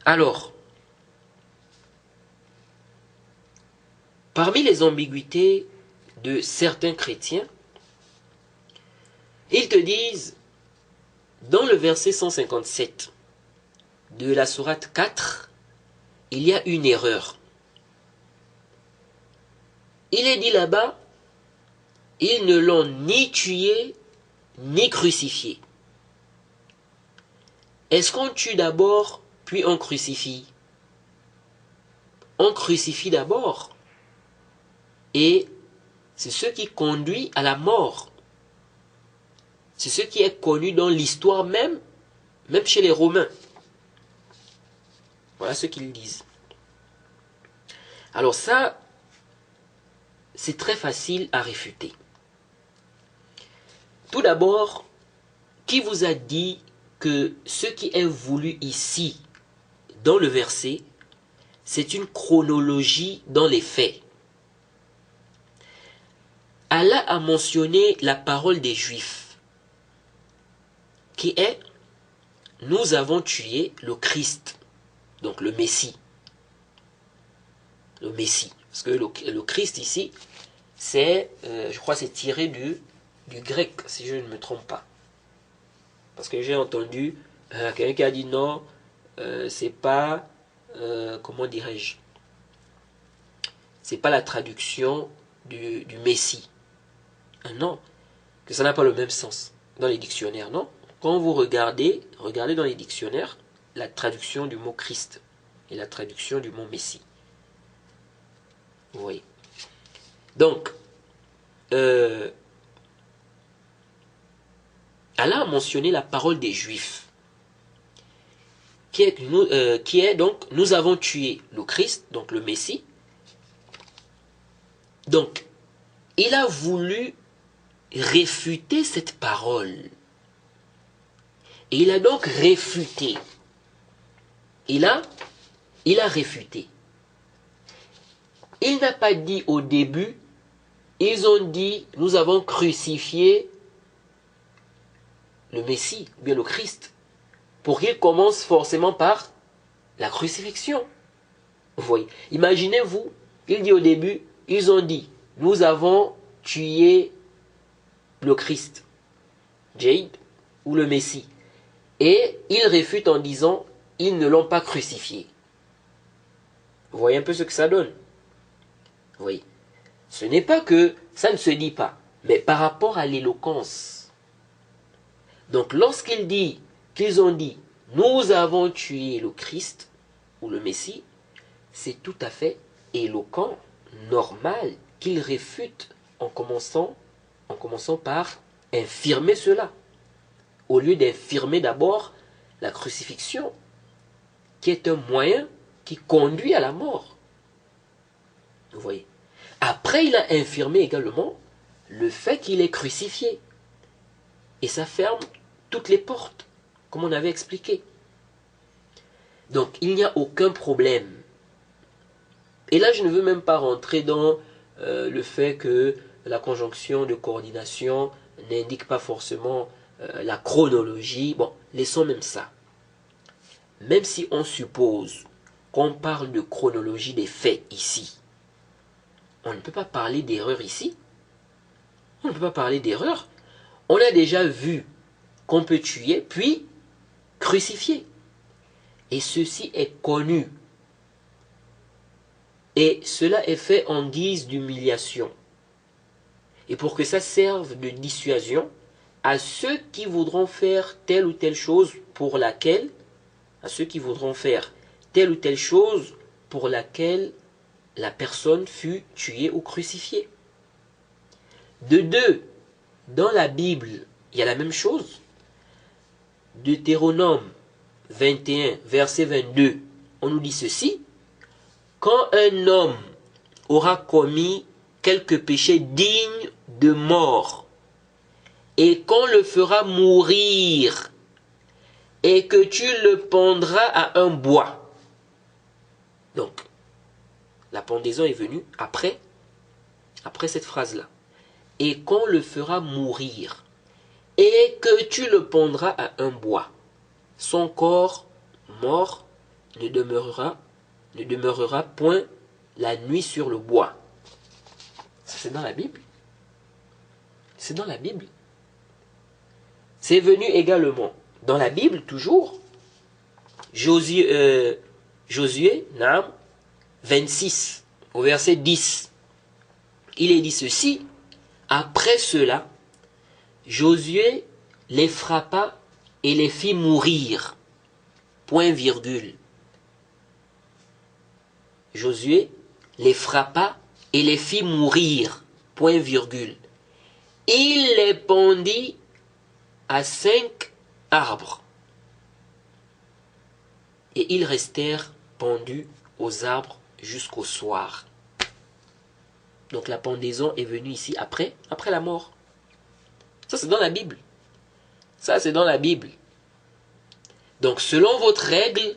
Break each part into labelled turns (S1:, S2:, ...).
S1: Alors, parmi les ambiguïtés de certains chrétiens, ils te disent, dans le verset 157 de la sourate 4, il y a une erreur. Il est dit là-bas, ils ne l'ont ni tué, ni crucifié. Est-ce qu'on tue d'abord, puis on crucifie? On crucifie d'abord. Et c'est ce qui conduit à la mort. C'est ce qui est connu dans l'histoire même chez les Romains. Voilà ce qu'ils disent. Alors ça, c'est très facile à réfuter. Tout d'abord, qui vous a dit que ce qui est voulu ici, dans le verset, c'est une chronologie dans les faits? Allah a mentionné la parole des Juifs, qui est « Nous avons tué le Christ », donc le Messie. Le Messie. Parce que le Christ ici, c'est, je crois c'est tiré du grec, si je ne me trompe pas. Parce que j'ai entendu quelqu'un qui a dit non, c'est pas, comment dirais-je, c'est pas la traduction du Messie. Non, que ça n'a pas le même sens dans les dictionnaires, non? Quand vous regardez dans les dictionnaires la traduction du mot Christ et la traduction du mot Messie. Vous voyez. Donc, Allah a mentionné la parole des Juifs, qui est donc, nous avons tué le Christ, donc le Messie. Donc, il a voulu réfuter cette parole. Et il a donc réfuté. Il a réfuté. Il n'a pas dit au début, ils ont dit, nous avons crucifié le Messie, ou bien le Christ, pour qu'il commence forcément par la crucifixion. Vous voyez, imaginez-vous, il dit au début, ils ont dit, nous avons tué le Christ, Jade, ou le Messie. Et il réfute en disant, ils ne l'ont pas crucifié. Vous voyez un peu ce que ça donne? Oui. Ce n'est pas que ça ne se dit pas, mais par rapport à l'éloquence. Donc qu'ils ont dit, nous avons tué le Christ, ou le Messie, c'est tout à fait éloquent, normal, qu'ils réfutent en commençant par infirmer cela, au lieu d'infirmer d'abord la crucifixion, qui est un moyen qui conduit à la mort. Vous voyez. Après, il a infirmé également le fait qu'il est crucifié. Et ça ferme toutes les portes, comme on avait expliqué. Donc, il n'y a aucun problème. Et là, je ne veux même pas rentrer dans le fait que la conjonction de coordination n'indique pas forcément la chronologie. Bon, laissons même ça. Même si on suppose qu'on parle de chronologie des faits ici, on ne peut pas parler d'erreur ici. On ne peut pas parler d'erreur. On a déjà vu qu'on peut tuer, puis crucifier. Et ceci est connu. Et cela est fait en guise d'humiliation. Et pour que ça serve de dissuasion à ceux qui voudront faire telle ou telle chose pour laquelle, la personne fut tuée ou crucifiée. De deux, dans la Bible, il y a la même chose. Deutéronome 21, verset 22, on nous dit ceci. Quand un homme aura commis quelque péché digne de mort, et qu'on le fera mourir, et que tu le pendras à un bois. Donc, la pendaison est venue après cette phrase-là. Et qu'on le fera mourir, et que tu le pendras à un bois. Son corps mort ne demeurera point la nuit sur le bois. Ça, c'est dans la Bible. C'est dans la Bible. C'est venu également dans la Bible, toujours, Josué, 26, au verset 10. Il est dit ceci: après cela, Josué les frappa et les fit mourir. Point virgule. Josué les frappa et les fit mourir. Point virgule. Il les pendit à 5 arbres. Et ils restèrent pendus aux arbres jusqu'au soir. Donc la pendaison est venue ici après la mort. Ça, c'est dans la Bible. Ça, c'est dans la Bible. Donc, selon votre règle,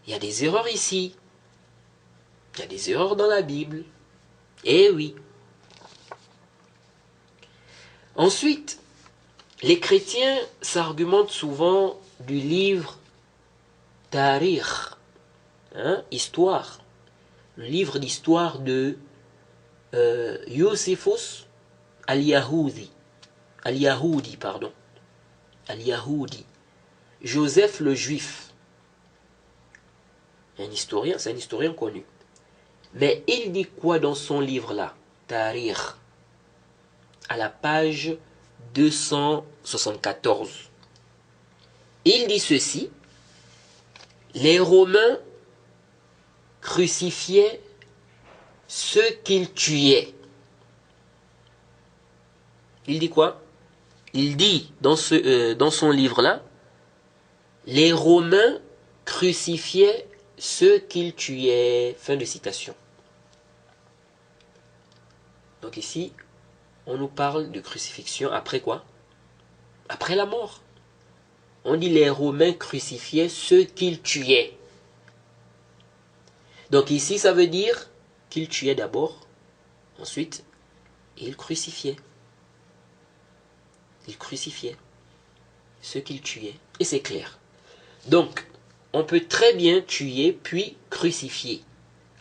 S1: il y a des erreurs ici. Il y a des erreurs dans la Bible. Eh oui. Ensuite, les chrétiens s'argumentent souvent du livre Tarikh, histoire. Le livre d'histoire de Josephus al-Yahudi. Al-Yahudi. Joseph le Juif. C'est un historien connu. Mais il dit quoi dans son livre-là, Tarikh, à la page 274? Il dit ceci: les Romains crucifiaient ceux qu'ils tuaient. Il dit quoi? Il dit dans son livre-là, les Romains crucifiaient ceux qu'ils tuaient. Fin de citation. Donc ici, on nous parle de crucifixion après quoi? Après la mort. On dit les Romains crucifiaient ceux qu'ils tuaient. Donc ici, ça veut dire qu'ils tuaient d'abord, ensuite, ils crucifiaient. Ils crucifiaient ceux qu'ils tuaient. Et c'est clair. Donc, on peut très bien tuer puis crucifier.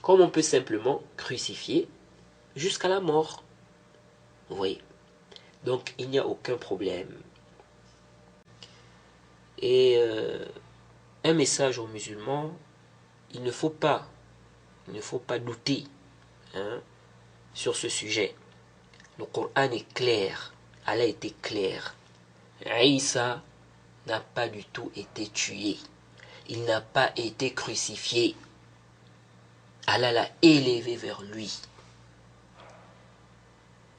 S1: Comme on peut simplement crucifier jusqu'à la mort. Vous voyez. Donc, il n'y a aucun problème. Et un message aux musulmans, il ne faut pas douter sur ce sujet. Le Coran est clair. Allah était clair. Isa n'a pas du tout été tué. Il n'a pas été crucifié. Allah l'a élevé vers lui.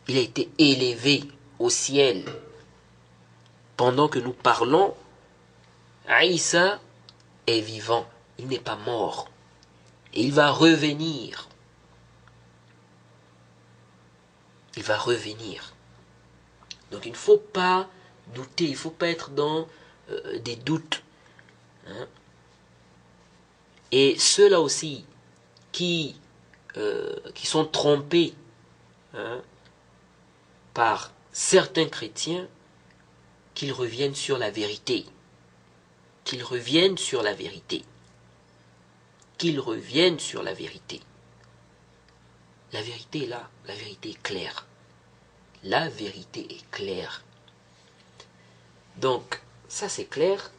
S1: Il a été élevé au ciel. Pendant que nous parlons, Isa est vivant. Il n'est pas mort. Et il va revenir. Il va revenir. Donc il ne faut pas douter, il ne faut pas être dans des doutes. Et ceux-là aussi qui sont trompés par certains chrétiens, qu'ils reviennent sur la vérité. Qu'ils reviennent sur la vérité. Qu'ils reviennent sur la vérité. La vérité est là, la vérité est claire. La vérité est claire. Donc, ça c'est clair.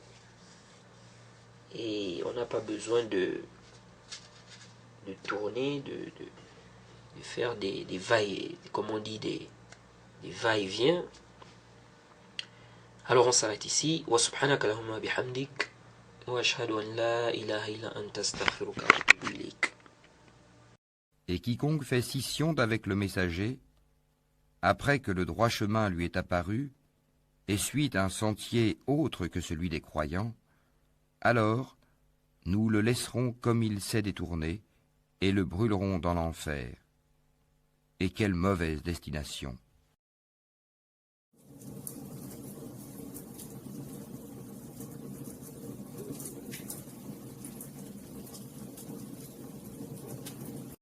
S1: Et on n'a pas besoin de tourner, de faire des comme on dit, des va-et-vient. Alors on s'arrête ici. Wa subhanaka Allahumma bihamdik. Wa ashhadu an la ilaha illa anta astaghfiruka wa atubu ilayk.
S2: Et quiconque fait scission d'avec le messager, après que le droit chemin lui est apparu, et suit un sentier autre que celui des croyants, alors nous le laisserons comme il s'est détourné, et le brûlerons dans l'enfer. Et quelle mauvaise destination!